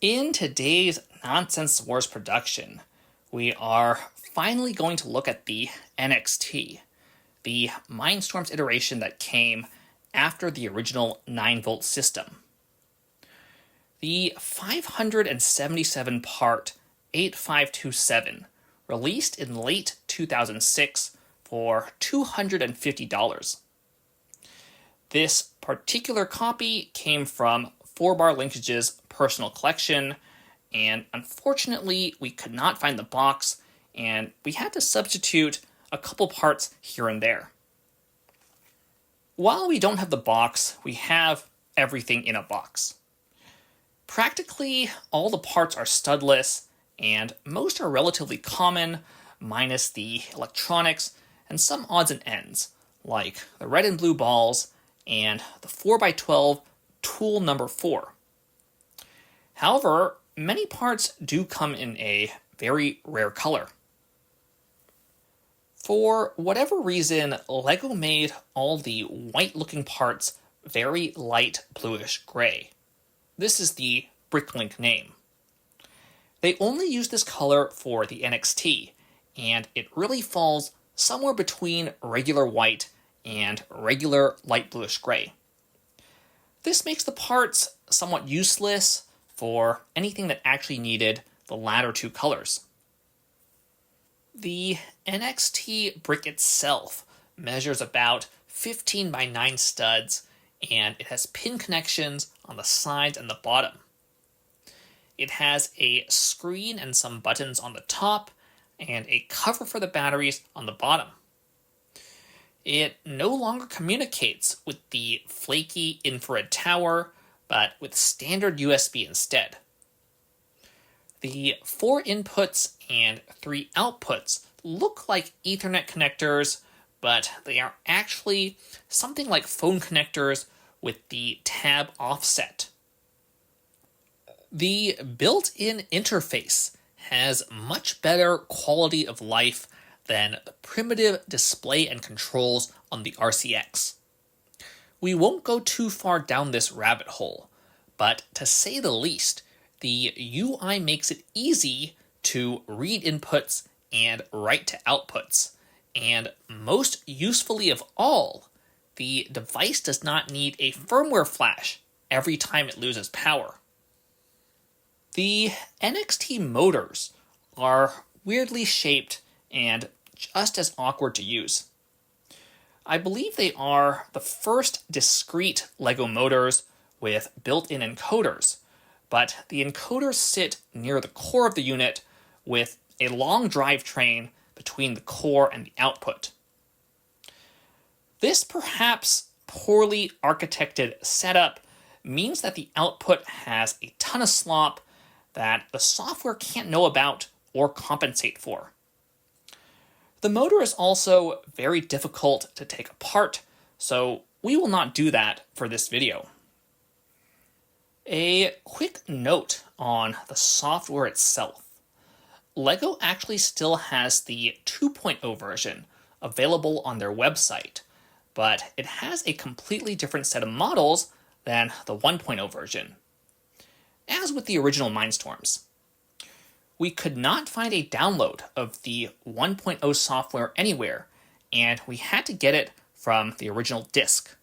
In today's Nonsense Wars production, we are finally going to look at the NXT, the Mindstorms iteration that came after the original 9-volt system. The 577-part 8527 released in late 2006 for $250. This particular copy came from 4-Bar Linkage's personal collection, and unfortunately we could not find the box, and we had to substitute a couple parts here and there. While we don't have the box, we have everything in a box. Practically all the parts are studless, and most are relatively common, minus the electronics and some odds and ends, like the red and blue balls and the 4x12 tool number 4. However, many parts do come in a very rare color. For whatever reason, LEGO made all the white-looking parts very light bluish gray. This is the Bricklink name. They only use this color for the NXT, and it really falls somewhere between regular white and regular light bluish gray. This makes the parts somewhat useless for anything that actually needed the latter two colors. The NXT brick itself measures about 15 by 9 studs, and it has pin connections on the sides and the bottom. It has a screen and some buttons on the top, and a cover for the batteries on the bottom. It no longer communicates with the flaky infrared tower, but with standard USB instead. The 4 inputs and 3 outputs look like Ethernet connectors, but they are actually something like phone connectors with the tab offset. The built-in interface has much better quality of life than the primitive display and controls on the RCX. We won't go too far down this rabbit hole, but to say the least, the UI makes it easy to read inputs and write to outputs, and most usefully of all, the device does not need a firmware flash every time it loses power. The NXT motors are weirdly shaped and just as awkward to use. I believe they are the first discrete LEGO motors with built-in encoders, but the encoders sit near the core of the unit with a long drivetrain between the core and the output. This perhaps poorly architected setup means that the output has a ton of slop that the software can't know about or compensate for. The motor is also very difficult to take apart, so we will not do that for this video. A quick note on the software itself. LEGO actually still has the 2.0 version available on their website, but it has a completely different set of models than the 1.0 version. As with the original Mindstorms, we could not find a download of the 1.0 software anywhere, and we had to get it from the original disc.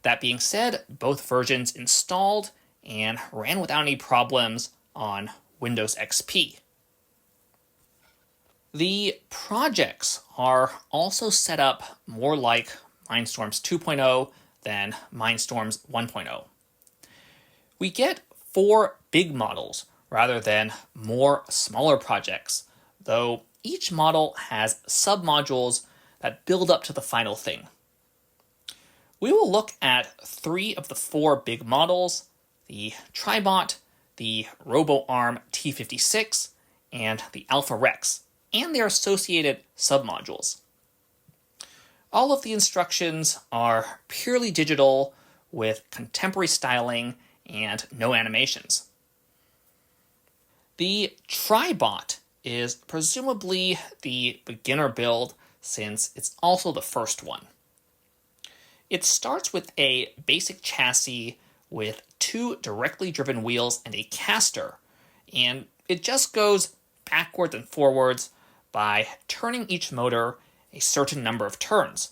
That being said, both versions installed and ran without any problems on Windows XP. The projects are also set up more like Mindstorms 2.0 than Mindstorms 1.0. We get 4 big models rather than more smaller projects, though each model has submodules that build up to the final thing. We will look at 3 of the 4 big models, the Tribot, the Robo Arm T-56, and the Alpha Rex, and their associated submodules. All of the instructions are purely digital with contemporary styling and no animations. The Tribot is presumably the beginner build since it's also the first one. It starts with a basic chassis with two directly driven wheels and a caster, and it just goes backwards and forwards by turning each motor a certain number of turns.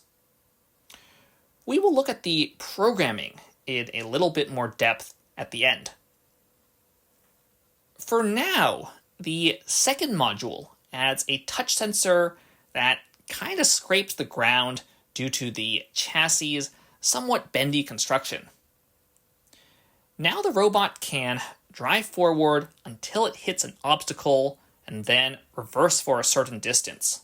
We will look at the programming in a little bit more depth at the end. For now, the second module adds a touch sensor that kind of scrapes the ground due to the chassis' somewhat bendy construction. Now the robot can drive forward until it hits an obstacle and then reverse for a certain distance.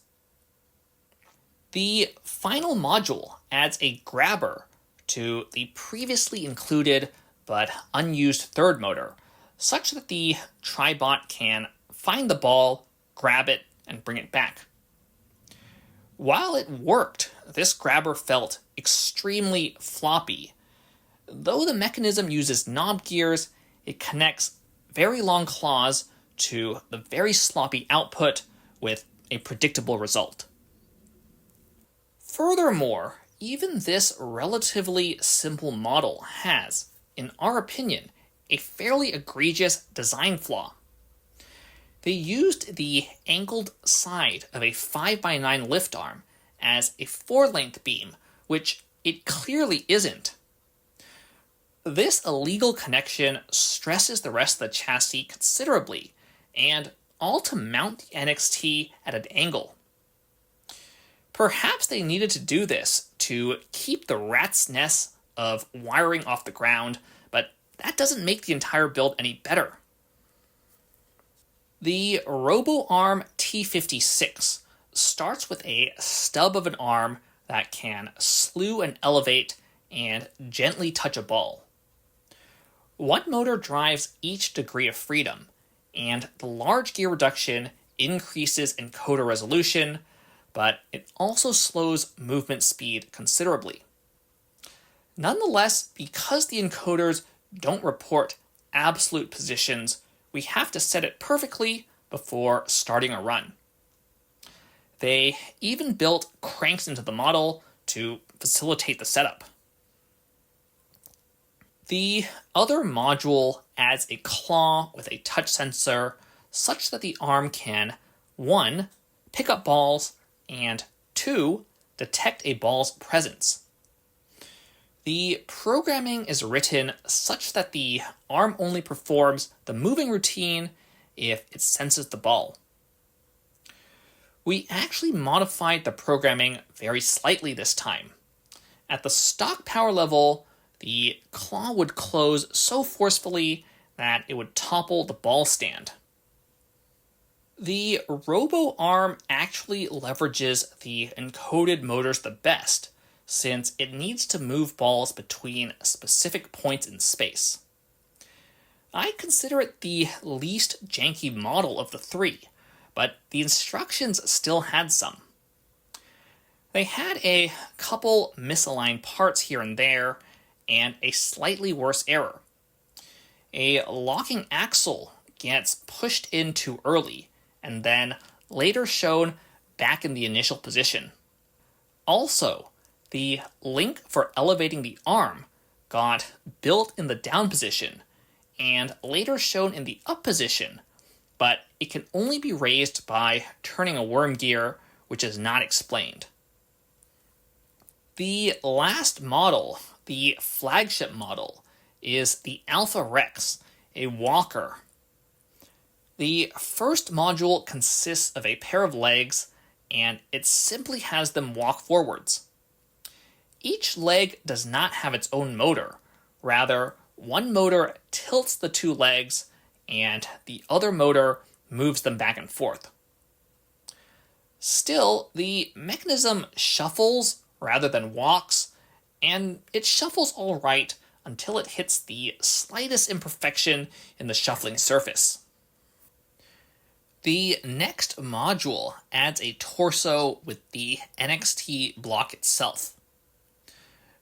The final module adds a grabber to the previously included but unused third motor, such that the Tribot can find the ball, grab it, and bring it back. While it worked, this grabber felt extremely floppy. Though the mechanism uses knob gears, it connects very long claws to the very sloppy output with a predictable result. Furthermore, even this relatively simple model has, in our opinion, a fairly egregious design flaw. They used the angled side of a 5x9 lift arm as a 4-length beam, which it clearly isn't. This illegal connection stresses the rest of the chassis considerably, and all to mount the NXT at an angle. Perhaps they needed to do this to keep the rat's nest of wiring off the ground, but that doesn't make the entire build any better. The Robo Arm T-56 starts with a stub of an arm that can slew and elevate and gently touch a ball. One motor drives each degree of freedom, and the large gear reduction increases encoder resolution, but it also slows movement speed considerably. Nonetheless, because the encoders don't report absolute positions, we have to set it perfectly before starting a run. They even built cranks into the model to facilitate the setup. The other module adds a claw with a touch sensor such that the arm can 1. Pick up balls, and 2. Detect a ball's presence. The programming is written such that the arm only performs the moving routine if it senses the ball. We actually modified the programming very slightly this time. At the stock power level, the claw would close so forcefully that it would topple the ball stand. The Robo Arm actually leverages the encoded motors the best, since it needs to move balls between specific points in space. I consider it the least janky model of the three, but the instructions still had some. They had a couple misaligned parts here and there, and a slightly worse error. A locking axle gets pushed in too early, and then later shown back in the initial position. Also, the link for elevating the arm got built in the down position, and later shown in the up position, but it can only be raised by turning a worm gear, which is not explained. The last model, the flagship model, is the Alpha Rex, a walker. The first module consists of a pair of legs, and it simply has them walk forwards. Each leg does not have its own motor. Rather, one motor tilts the two legs, and the other motor moves them back and forth. Still, the mechanism shuffles rather than walks, and it shuffles all right until it hits the slightest imperfection in the shuffling surface. The next module adds a torso with the NXT block itself.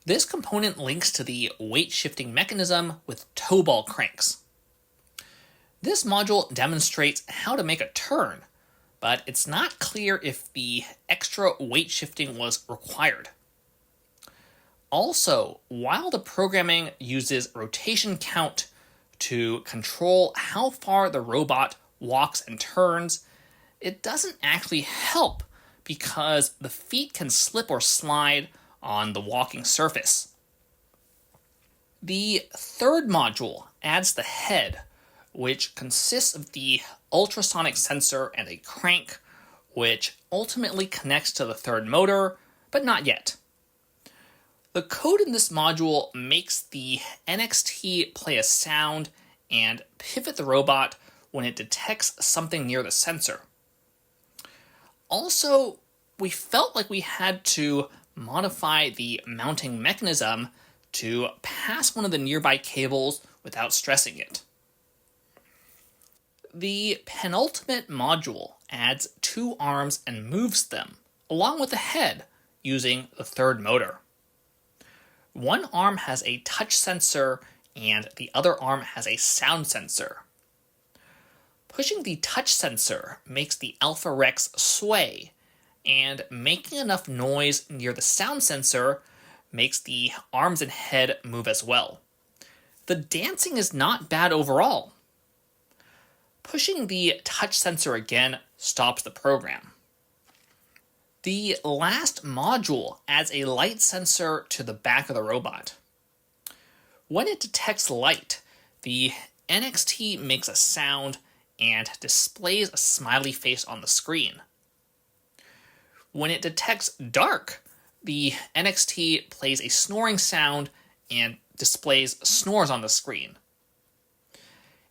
This component links to the weight-shifting mechanism with toe ball cranks. This module demonstrates how to make a turn, but it's not clear if the extra weight shifting was required. Also, while the programming uses rotation count to control how far the robot walks and turns, it doesn't actually help because the feet can slip or slide on the walking surface. The third module adds the head, which consists of the ultrasonic sensor and a crank, which ultimately connects to the third motor, but not yet. The code in this module makes the NXT play a sound and pivot the robot when it detects something near the sensor. Also, we felt like we had to modify the mounting mechanism to pass one of the nearby cables without stressing it. The penultimate module adds two arms and moves them, along with the head, using the third motor. One arm has a touch sensor and the other arm has a sound sensor. Pushing the touch sensor makes the Alpha Rex sway, and making enough noise near the sound sensor makes the arms and head move as well. The dancing is not bad overall. Pushing the touch sensor again stops the program. The last module adds a light sensor to the back of the robot. When it detects light, the NXT makes a sound and displays a smiley face on the screen. When it detects dark, the NXT plays a snoring sound and displays snores on the screen.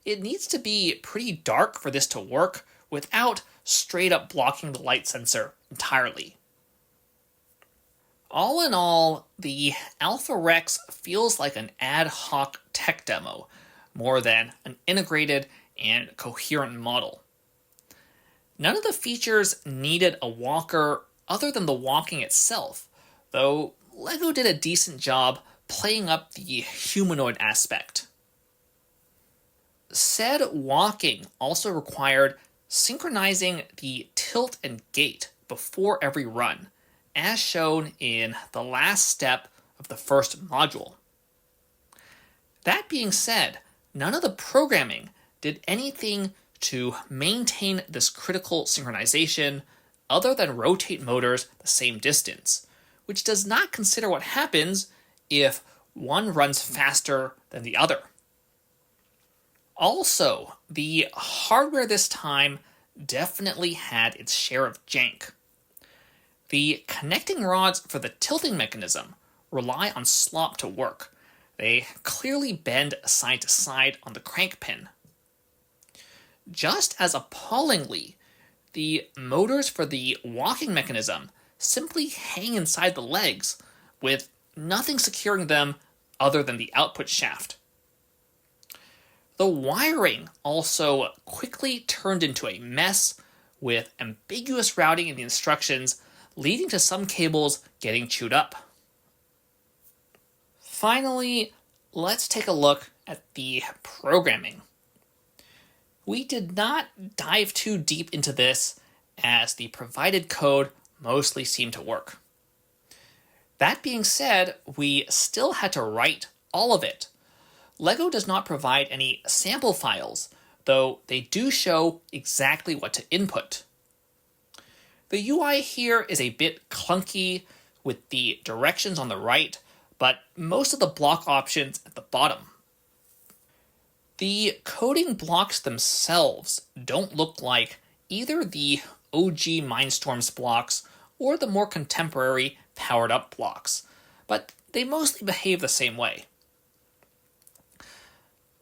It needs to be pretty dark for this to work without straight up blocking the light sensor entirely. All in all, the Alpha Rex feels like an ad hoc tech demo more than an integrated and coherent model. None of the features needed a walker other than the walking itself, though LEGO did a decent job playing up the humanoid aspect. Said walking also required synchronizing the tilt and gait before every run, as shown in the last step of the first module. That being said, none of the programming did anything to maintain this critical synchronization other than rotate motors the same distance, which does not consider what happens if one runs faster than the other. Also, the hardware this time definitely had its share of jank. The connecting rods for the tilting mechanism rely on slop to work. They clearly bend side to side on the crank pin. Just as appallingly, the motors for the walking mechanism simply hang inside the legs, with nothing securing them other than the output shaft. The wiring also quickly turned into a mess, with ambiguous routing in the instructions leading to some cables getting chewed up. Finally, let's take a look at the programming. We did not dive too deep into this, as the provided code mostly seemed to work. That being said, we still had to write all of it. LEGO does not provide any sample files, though they do show exactly what to input. The UI here is a bit clunky with the directions on the right, but most of the block options at the bottom. The coding blocks themselves don't look like either the OG Mindstorms blocks or the more contemporary powered up blocks, but they mostly behave the same way.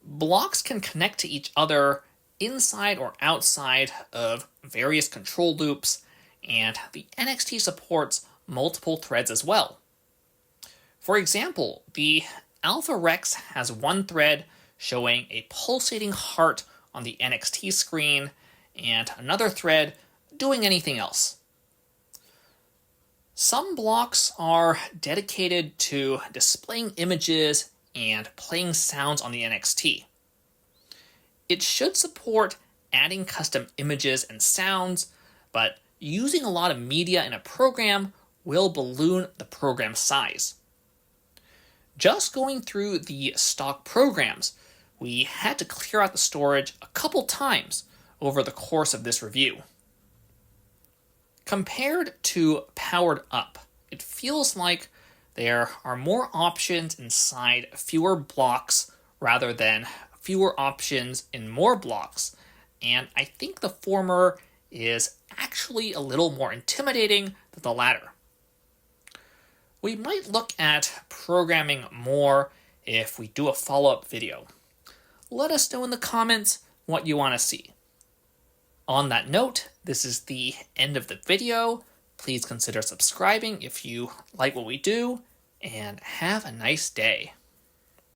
Blocks can connect to each other inside or outside of various control loops, and the NXT supports multiple threads as well. For example, the Alpha Rex has one thread showing a pulsating heart on the NXT screen, and another thread doing anything else. Some blocks are dedicated to displaying images and playing sounds on the NXT. It should support adding custom images and sounds, but using a lot of media in a program will balloon the program size. Just going through the stock programs, we had to clear out the storage a couple times over the course of this review. Compared to Powered Up, it feels like there are more options inside fewer blocks rather than fewer options in more blocks, and I think the former is actually a little more intimidating than the latter. We might look at programming more if we do a follow-up video. Let us know in the comments what you want to see. On that note, this is the end of the video. Please consider subscribing if you like what we do, and have a nice day.